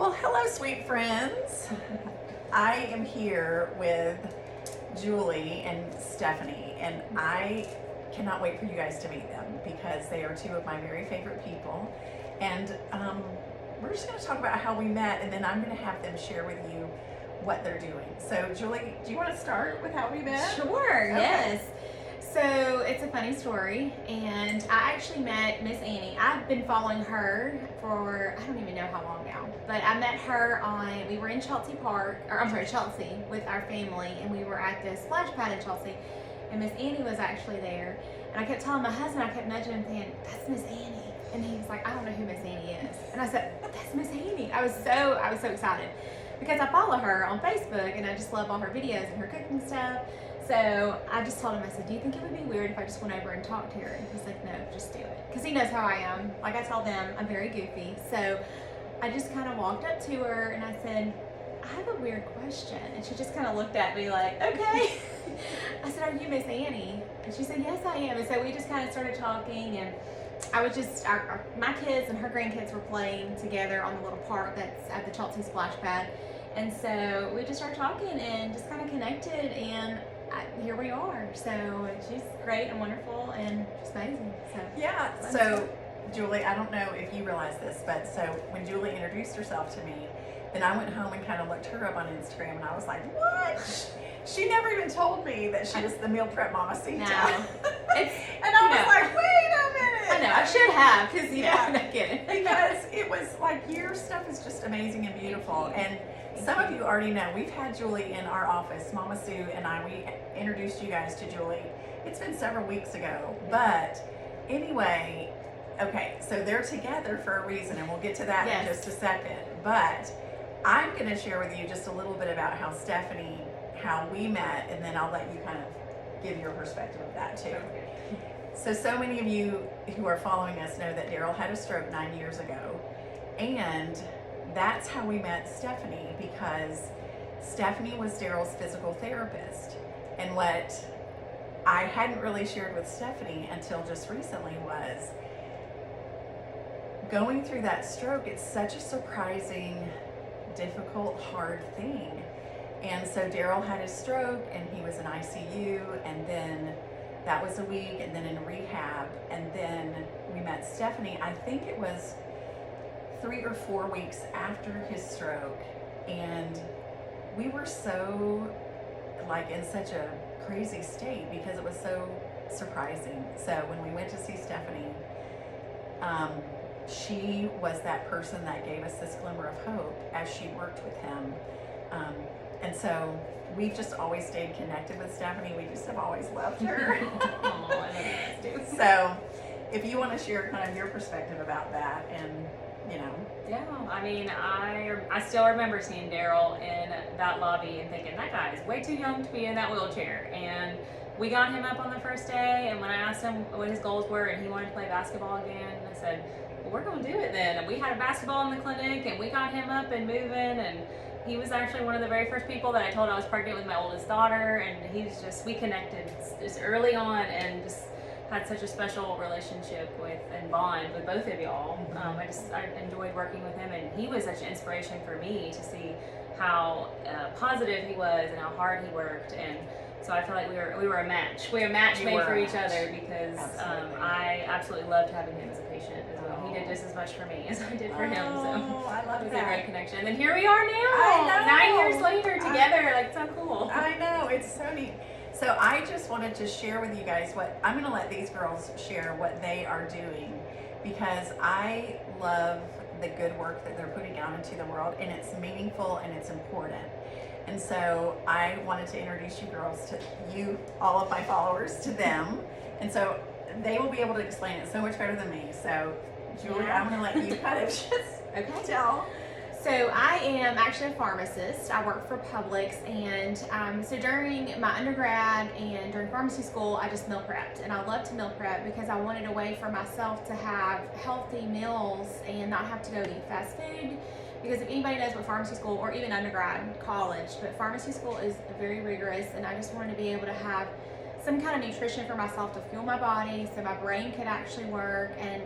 Well, hello, sweet friends. I am here with Julie and Stephanie, and I cannot wait for you guys to meet them because they are two of my very favorite people. And we're just going to talk about how we met, and then I'm going to have them share with you what they're doing. So, Julie, do you want to start with how we met? Sure, Okay. yes. So it's a funny story, and I actually met Miss Annie. I've been following her for, I don't even know how long now, but I met her we were in Chelsea with our family, and we were at the splash pad in Chelsea, and Miss Annie was actually there, and I kept telling my husband, I kept nudging him saying, that's Miss Annie, and he was like, I don't know who Miss Annie is, and I said, that's Miss Annie. I was so excited, because I follow her on Facebook, and I just love all her videos and her cooking stuff. So I just told him, I said, do you think it would be weird if I just went over and talked to her? And he's like, no, just do it. Because he knows how I am. Like I tell them, I'm very goofy. So I just kind of walked up to her and I said, I have a weird question. And she just kind of looked at me like, okay. I said, are you Miss Annie? And she said, yes, I am. And so we just kind of started talking, and I was just, my kids and her grandkids were playing together on the little park that's at the Chelsea splash pad. And so we just started talking and just kind of connected, and here we are. So she's great and wonderful and just amazing. So Yeah, so Julie, I don't know if you realize this, but so when Julie introduced herself to me, then I went home and kind of looked her up on Instagram, and I was like, what? She never even told me that she was the meal prep mama Sita. No. And I was like, wait a minute. I know, I should have, because, Yeah. I'm not kidding. Because it was like, your stuff is just amazing and beautiful. And some of you already know, we've had Julie in our office. Mama Sue and we introduced you guys to Julie. It's been several weeks ago. But anyway, okay, so they're together for a reason, and we'll get to that in just a second. But I'm going to share with you just a little bit about how we met, and then I'll let you kind of give your perspective of that too. So many of you who are following us know that Daryl had a stroke 9 years ago, and that's how we met Stephanie, because Stephanie was Daryl's physical therapist. And what I hadn't really shared with Stephanie until just recently was going through that stroke. It's such a surprising, difficult, hard thing. And so Daryl had his stroke, and he was in ICU, and then that was a week, and then in rehab, and then we met Stephanie. I think it was 3 or 4 weeks after his stroke, and we were so in such a crazy state because it was so surprising. So when we went to see Stephanie, she was that person that gave us this glimmer of hope as she worked with him. And so we've just always stayed connected with Stephanie. We just have always loved her. Oh, I love you guys too. So if you want to share kind of your perspective about that, and Yeah, I mean, I still remember seeing Daryl in that lobby and thinking, that guy is way too young to be in that wheelchair. And we got him up on the first day, and when I asked him what his goals were, and he wanted to play basketball again, I said, well, we're going to do it then. And we had a basketball in the clinic, and we got him up and moving, and he was actually one of the very first people that I told I was pregnant with my oldest daughter, and we connected just early on, and just had such a special relationship and bond with both of y'all. I enjoyed working with him, and he was such an inspiration for me to see how positive he was and how hard he worked. And so I feel like we were a match. We were a match made for each other, because I absolutely loved having him as a patient as well. He did just as much for me as I did for him. So I love it was that. a great connection. And then here we are now, I know. 9 years later, together. Like, so cool. I know, it's so neat. So I just wanted to share with you guys I'm going to let these girls share what they are doing, because I love the good work that they're putting out into the world, and it's meaningful and it's important. And so I wanted to introduce you girls to you, all of my followers, to them. And so they will be able to explain it so much better than me. So Julie, I'm going to let you kind of just tell. So I am actually a pharmacist. I work for Publix, and so during my undergrad and during pharmacy school, I just meal prepped, and I loved to meal prep because I wanted a way for myself to have healthy meals and not have to go eat fast food. Because if anybody knows what pharmacy school, or even undergrad, college, but pharmacy school is very rigorous, and I just wanted to be able to have some kind of nutrition for myself to fuel my body so my brain could actually work. And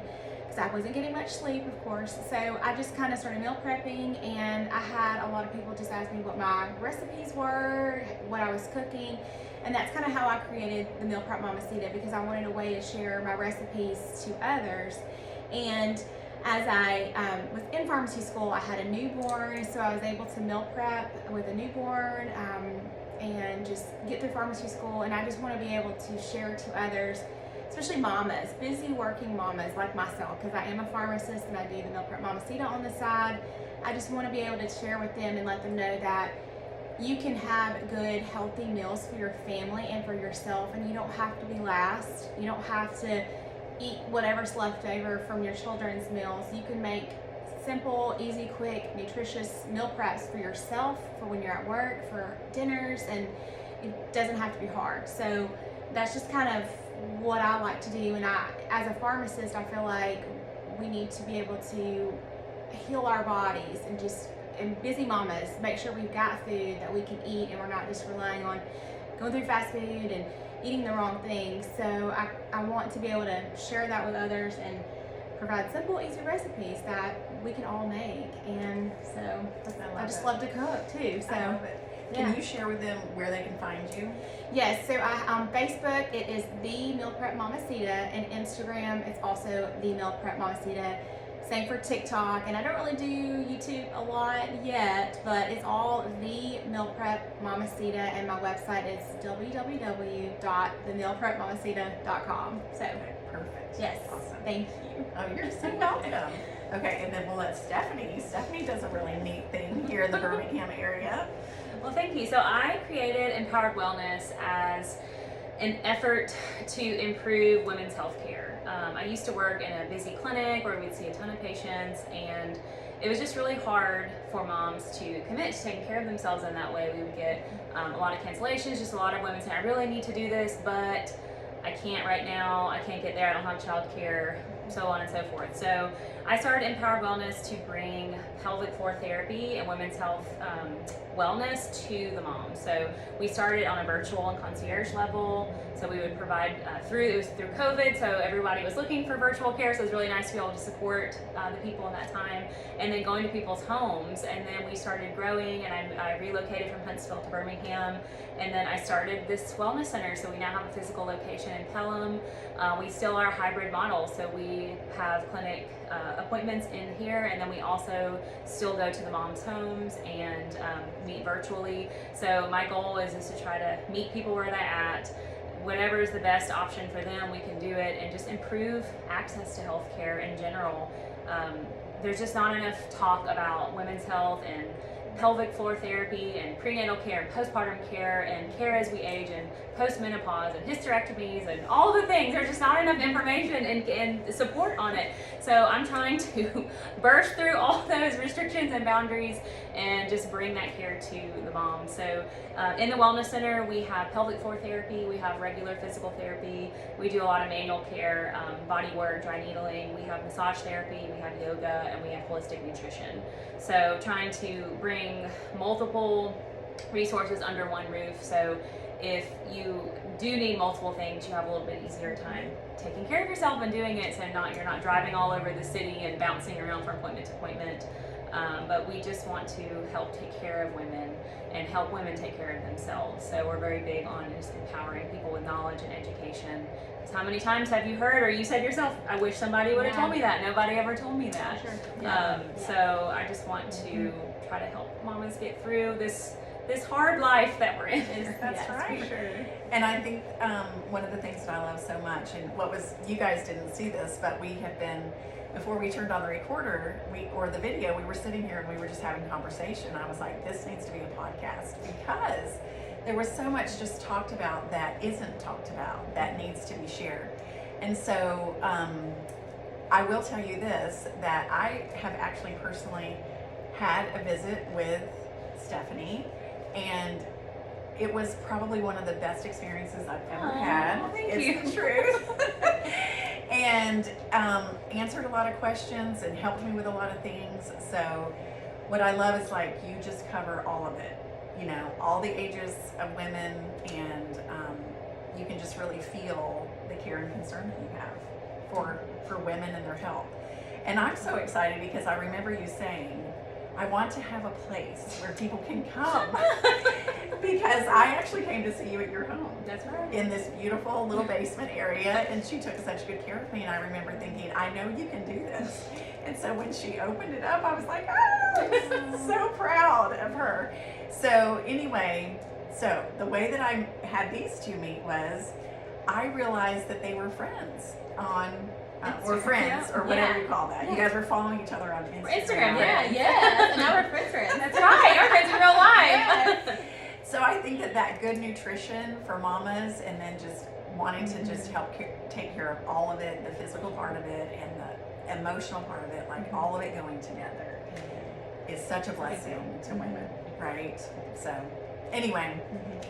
because I wasn't getting much sleep, of course. So I just kind of started meal prepping, and I had a lot of people just ask me what my recipes were, what I was cooking, and that's kind of how I created the Meal Prep Mamacita, because I wanted a way to share my recipes to others. And as I was in pharmacy school, I had a newborn, so I was able to meal prep with a newborn and just get through pharmacy school. And I just want to be able to share to others, especially mamas, busy working mamas like myself, because I am a pharmacist and I do the Meal Prep Mamacita on the side. I just want to be able to share with them and let them know that you can have good, healthy meals for your family and for yourself, and you don't have to be last. You don't have to eat whatever's left over from your children's meals. You can make simple, easy, quick, nutritious meal preps for yourself, for when you're at work, for dinners, and it doesn't have to be hard. So that's just kind of what I like to do. And as a pharmacist, I feel like we need to be able to heal our bodies and busy mamas, make sure we've got food that we can eat, and we're not just relying on going through fast food and eating the wrong things. So I want to be able to share that with others and provide simple, easy recipes that we can all make. And so I just love to cook too. So I love it. Can you share with them where they can find you? Yes, so on Facebook it is the Meal Prep Mamacita, and Instagram it's also the Meal Prep Mamacita. Same for TikTok, and I don't really do YouTube a lot yet, but it's all the Meal Prep Mamacita, and my website is www.themealprepmamacita.com. So Okay, perfect. yes, Awesome. thank you. Oh, you're so welcome. Okay, and then we'll let Stephanie. Stephanie does a really neat thing here in the Birmingham area. Well, thank you. So I created Empowered Wellness as an effort to improve women's health care. I used to work in a busy clinic where we'd see a ton of patients, and it was just really hard for moms to commit to taking care of themselves in that way. We would get a lot of cancellations, just a lot of women saying, I really need to do this, but I can't right now, I can't get there, I don't have childcare, so on and so forth. So I started Empowered Wellness to bring pelvic floor therapy and women's health wellness to the mom. So we started on a virtual and concierge level. So we would provide it was through COVID, so everybody was looking for virtual care, so it was really nice to be able to support the people in that time, and then going to people's homes. And then we started growing, and I relocated from Huntsville to Birmingham, and then I started this wellness center. So we now have a physical location in Pelham. We still are a hybrid model, so we have clinic appointments in here, and then we also still go to the moms' homes and meet virtually. So my goal is to try to meet people where they're at. Whatever is the best option for them, we can do it, and just improve access to healthcare in general. There's just not enough talk about women's health and pelvic floor therapy and prenatal care and postpartum care and care as we age and postmenopause and hysterectomies and all the things. There's just not enough information and support on it. So I'm trying to burst through all those restrictions and boundaries and just bring that care to the mom. So in the Wellness Center, we have pelvic floor therapy, we have regular physical therapy, we do a lot of manual care, body work, dry needling, we have massage therapy, we have yoga, and we have holistic nutrition. So trying to bring multiple resources under one roof. So if you do need multiple things, you have a little bit easier time taking care of yourself and doing it, so you're not driving all over the city and bouncing around from appointment to appointment. But we just want to help take care of women and help women take care of themselves. So we're very big on just empowering people with knowledge and education. Because how many times have you heard, or you said yourself, I wish somebody would have told me that. Nobody ever told me that. Sure. So I just want to try to help mamas get through this hard life that we're in. That's Yes, right. for sure. And I think one of the things that I love so much, and you guys didn't see this, but we have been, before we turned on the recorder or the video, we were sitting here and we were just having a conversation. I was like, this needs to be a podcast, because there was so much just talked about that isn't talked about, that needs to be shared. And so I will tell you this, that I have actually personally had a visit with Stephanie, and it was probably one of the best experiences I've ever had. Thank It's you. the truth. And answered a lot of questions and helped me with a lot of things. So what I love is, like, you just cover all of it, all the ages of women, and you can just really feel the care and concern that you have for women and their health. And I'm so excited because I remember you saying, I want to have a place where people can come. Because I actually came to see you at your home. That's right. In this beautiful little basement area, and she took such good care of me, and I remember thinking, I know you can do this. And so when she opened it up, I was like, oh, I'm so proud of her. So anyway, so the way that I had these two meet was I realized that they were friends on or friends, or whatever you call that. You guys were following each other on Instagram. Right? Yeah, and now we're friends. That's right. Our friends in real life. So I think that good nutrition for mamas, and then just wanting to just help take care of all of it, the physical part of it and the emotional part of it, like all of it going together, is such a blessing to women, right? So anyway,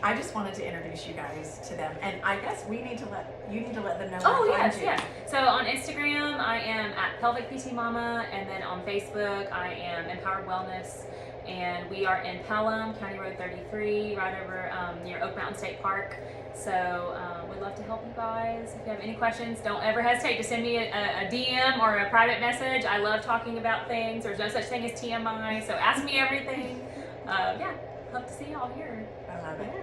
I just wanted to introduce you guys to them, and I guess you need to let them know. Oh, where to yes, find you. yes. So on Instagram, I am at Pelvic PT Mama, and then on Facebook, I am Empowered Wellness, and we are in Pelham, County Road 33, right over near Oak Mountain State Park. So we'd love to help you guys. If you have any questions, don't ever hesitate to send me a DM or a private message. I love talking about things. There's no such thing as TMI, so ask me everything. Yeah, love to see y'all here. I love it.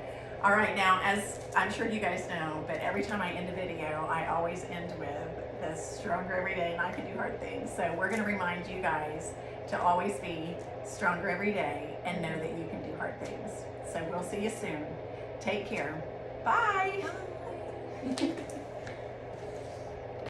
All right, now, as I'm sure you guys know, but every time I end a video, I always end with the stronger every day and I can do hard things. So we're going to remind you guys to always be stronger every day and know that you can do hard things. So we'll see you soon. Take care. Bye. Bye.